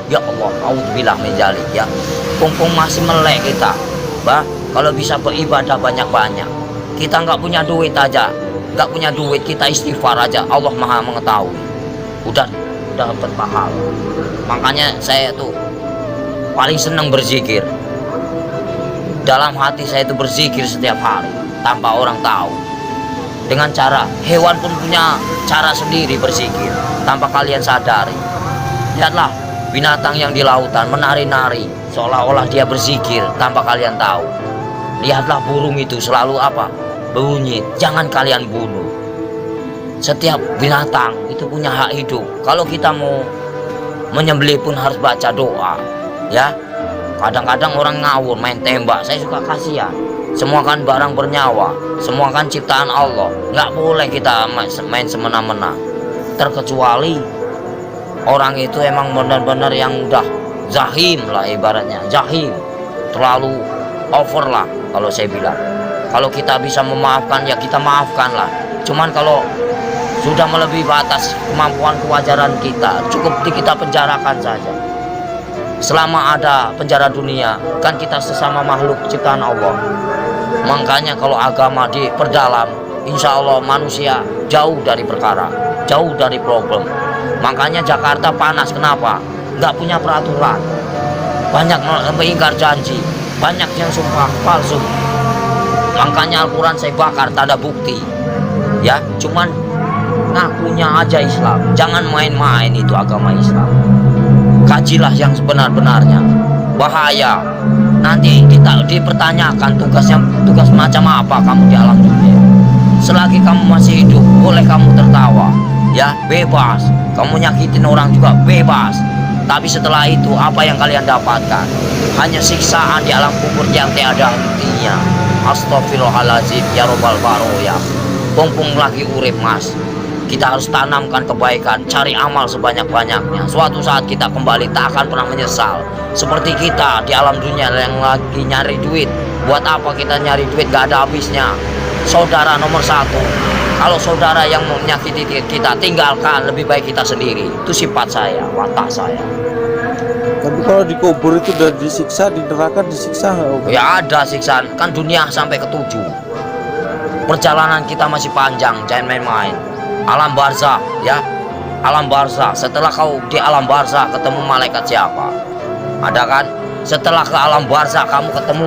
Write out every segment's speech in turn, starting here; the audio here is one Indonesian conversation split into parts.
Ya Allah, auzubillah min dzalik ya. Mumpung masih melek kita, kalau bisa beribadah banyak-banyak. Kita nggak punya duit aja, nggak punya duit, kita istighfar aja. Allah Maha mengetahui. Udah dapat pahala. Makanya saya tuh paling senang berzikir. Dalam hati saya itu berzikir setiap hari tanpa orang tahu. Dengan cara hewan pun punya cara sendiri berzikir tanpa kalian sadari. Lihatlah binatang yang di lautan menari-nari seolah-olah dia berzikir tanpa kalian tahu. Lihatlah burung itu selalu apa? Bunyi, jangan kalian bunuh. Setiap binatang itu punya hak hidup. Kalau kita mau menyembelih pun harus baca doa, ya. Kadang-kadang orang ngawur main tembak, saya suka kasihan. Semua kan barang bernyawa, semua kan ciptaan Allah. Nggak boleh kita main semena-mena. Terkecuali orang itu emang benar-benar yang udah zahim lah, ibaratnya zahim, terlalu over lah kalau saya bilang. Kalau kita bisa memaafkan ya kita maafkan lah. Cuman kalau sudah melebihi batas kemampuan kewajaran kita, cukup kita penjarakan saja. Selama ada penjara dunia, kan kita sesama makhluk ciptaan Allah. Makanya kalau agama diperdalam, insya Allah manusia jauh dari perkara, jauh dari problem. Makanya Jakarta panas, kenapa? Nggak punya peraturan, banyak mengingkar janji, banyak yang sumpah palsu. Makanya Al-Quran saya bakar, tak ada bukti, ya. Cuman ngakunya aja Islam. Jangan main-main itu agama Islam. Kajilah yang sebenar-benarnya. Bahaya. Nanti kita dipertanyakan tugas macam apa kamu di alam dunia. Selagi kamu masih hidup, boleh kamu tertawa, ya, bebas. Kamu nyakitin orang juga bebas. Tapi setelah itu apa yang kalian dapatkan? Hanya siksaan di alam kubur yang tiada hentinya. Astagfirullahaladzim ya robbal baroya. Mumpung lagi urip mas, kita harus tanamkan kebaikan, cari amal sebanyak-banyaknya. Suatu saat kita kembali tak akan pernah menyesal. Seperti kita di alam dunia yang lagi nyari duit. Buat apa kita nyari duit, gak ada habisnya. Saudara nomor satu. Kalau saudara yang menyakiti kita, tinggalkan. Lebih baik kita sendiri. Itu sifat saya, watak saya. Tapi kalau dikubur itu udah disiksa, di neraka disiksa nggak? Ya ada siksaan. Kan dunia sampai ke 7. Perjalanan kita masih panjang, jangan main-main. Alam barzah, ya, alam barzah. Setelah kau di alam barzah ketemu malaikat siapa? Ada kan? Setelah ke alam barzah kamu ketemu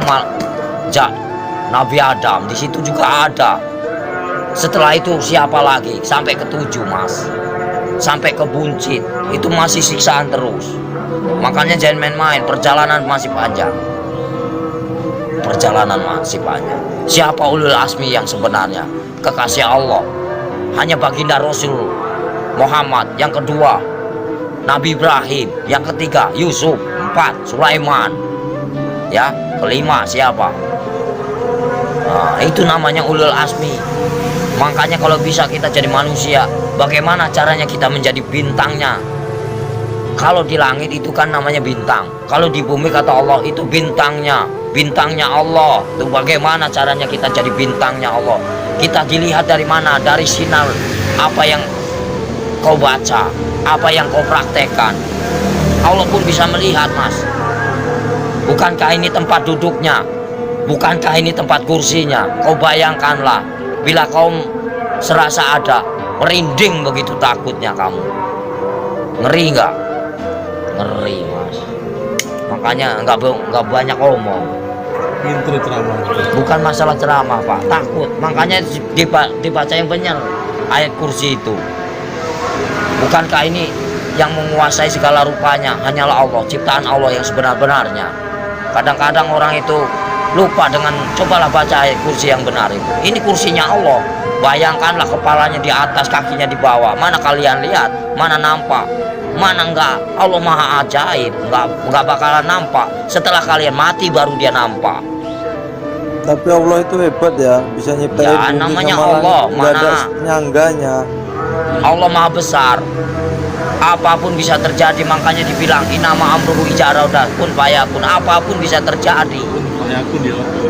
Nabi Adam, di situ juga ada. Setelah itu siapa lagi? Sampai ke 7 mas, sampai ke buncit, itu masih siksaan terus. Makanya jangan main-main, perjalanan masih panjang. Perjalanan masih panjang. Siapa ulul asmi yang sebenarnya? Kekasih Allah. Hanya baginda Rasul Muhammad. Yang kedua Nabi Ibrahim. Yang ketiga Yusuf. 4 Sulaiman. Ya, kelima siapa? Nah, itu namanya ulul asmi. Makanya kalau bisa kita jadi manusia, bagaimana caranya kita menjadi bintangnya? Kalau di langit itu kan namanya bintang. Kalau di bumi kata Allah itu bintangnya. Bintangnya Allah. Itu bagaimana caranya kita jadi bintangnya Allah? Kita dilihat dari mana? Dari sinar apa yang kau baca, apa yang kau praktekkan. Allah pun bisa melihat mas. Bukankah ini tempat duduknya? Bukankah ini tempat kursinya? Kau bayangkanlah, bila kau serasa ada, merinding begitu takutnya kamu. Ngeri nggak? Ngeri mas. Makanya nggak banyak omong. Pintu ceramah. Bukan masalah ceramah pak, takut. Makanya dibaca yang benar ayat kursi itu. Bukankah ini yang menguasai segala rupanya hanyalah Allah, ciptaan Allah yang sebenar-benarnya. Kadang-kadang orang itu lupa dengan, cobalah baca ayat kursi yang benar itu. Ini kursinya Allah. Bayangkanlah kepalanya di atas, kakinya di bawah. Mana kalian lihat? Mana nampak? Mana enggak? Allah maha ajaib. Enggak bakalan nampak. Setelah kalian mati baru dia nampak. Tapi Allah itu hebat ya, bisa nyiptain Ya, bumi namanya sama Allah, langit, nggak ada mana? nyangganya. Allah maha besar. Apapun bisa terjadi, makanya dibilang inama amruhu ijaraudah kun fayakun. Apapun bisa terjadi.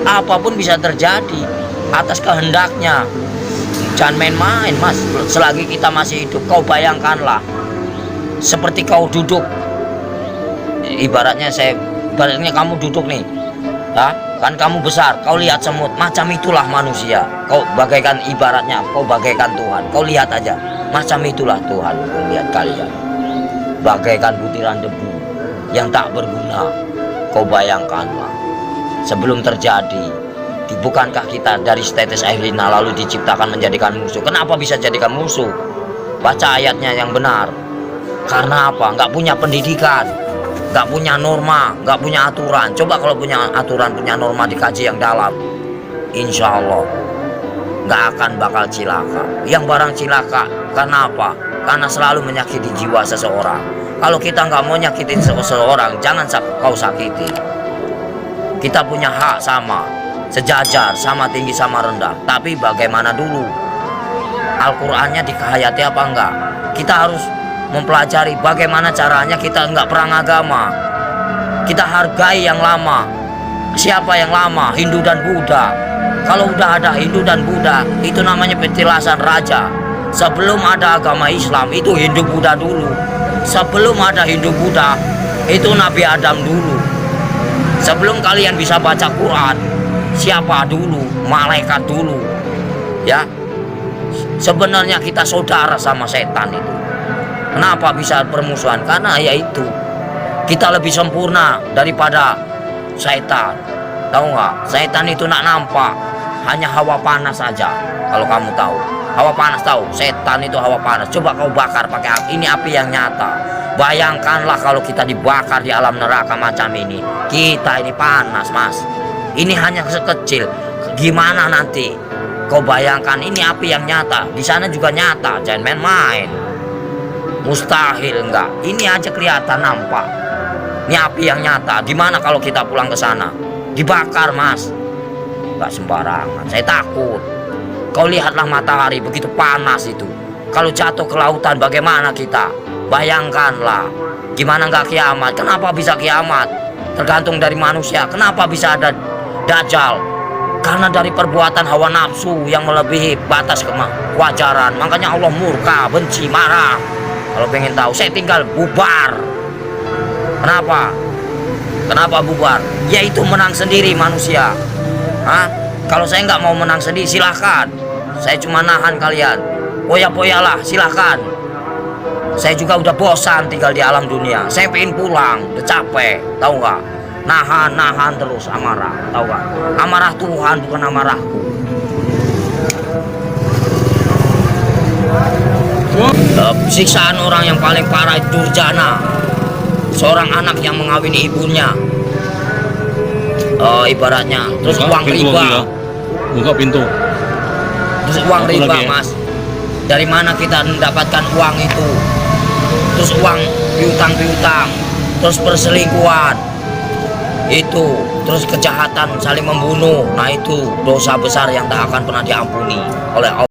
Apapun bisa terjadi atas kehendaknya. Jangan main-main mas. Selagi kita masih hidup, kau bayangkanlah seperti kau duduk ibaratnya kamu duduk nih, kan kamu besar, kau lihat semut, macam itulah manusia. Kau bagaikan ibaratnya, kau bagaikan Tuhan. Kau lihat aja, macam itulah Tuhan melihat kalian, bagaikan butiran debu yang tak berguna. Kau bayangkanlah, sebelum terjadi, bukankah kita dari setetes air lina lalu diciptakan menjadikan musuh? Kenapa bisa jadikan musuh? Baca ayatnya yang benar. Karena apa? Nggak punya pendidikan, nggak punya norma, nggak punya aturan. Coba kalau punya aturan, punya norma, dikaji yang dalam, insya Allah nggak akan bakal cilaka. Yang barang cilaka, karena apa? Karena selalu menyakiti jiwa seseorang. Kalau kita nggak mau nyakitin seseorang, jangan kau sakiti. Kita punya hak sama, sejajar, sama tinggi, sama rendah. Tapi bagaimana dulu? Al-Qur'annya dikehayati apa enggak? Kita harus mempelajari bagaimana caranya kita enggak perang agama. Kita hargai yang lama. Siapa yang lama? Hindu dan Buddha. Kalau udah ada Hindu dan Buddha, itu namanya petilasan raja. Sebelum ada agama Islam, itu Hindu Buddha dulu. Sebelum ada Hindu Buddha, itu Nabi Adam dulu. Sebelum kalian bisa baca Quran, siapa dulu? Malaikat dulu. Ya. Sebenarnya kita saudara sama setan itu. Kenapa bisa bermusuhan? Karena yaitu kita lebih sempurna daripada setan. Tahu nggak? Setan itu nak nampak, hanya hawa panas saja. Kalau kamu tahu, hawa panas tahu. Setan itu hawa panas. Coba kau bakar pakai api. Ini api yang nyata. Bayangkanlah kalau kita dibakar di alam neraka macam ini. Kita ini panas, Mas. Ini hanya sekecil. Gimana nanti? Kau bayangkan, ini api yang nyata. Di sana juga nyata. Jangan main-main. Mustahil enggak. Ini aja kelihatan, nampak. Ini api yang nyata. Gimana kalau kita pulang ke sana? Dibakar, Mas. Enggak sembarangan. Saya takut. Kau lihatlah matahari begitu panas itu. Kalau jatuh ke lautan, bagaimana kita? Bayangkanlah. Gimana enggak kiamat? Kenapa bisa kiamat? Tergantung dari manusia. Kenapa bisa ada Dajjal? Karena dari perbuatan hawa nafsu yang melebihi batas kewajaran. Makanya Allah murka, benci, marah. Kalau pengen tahu, saya tinggal bubar. Kenapa? Kenapa bubar? Yaitu menang sendiri manusia. Kalau saya nggak mau menang sendiri, silahkan. Saya cuma nahan kalian. Poya-poyalah, silahkan. Saya juga udah bosan tinggal di alam dunia. Saya pengen pulang, udah capek. Tahu nggak? Nahan terus amarah. Tahu nggak? Amarah Tuhan, bukan amarahku. Siksaan orang yang paling parah itu durjana. Seorang anak yang mengawini ibunya. Ibaratnya. Terus uang riba. Buka pintu. Terus uang riba, Mas. Dari mana kita mendapatkan uang itu? Terus uang piutang-piutang. Terus perselingkuhan. Itu. Terus kejahatan, saling membunuh. Nah itu dosa besar yang tak akan pernah diampuni oleh Allah.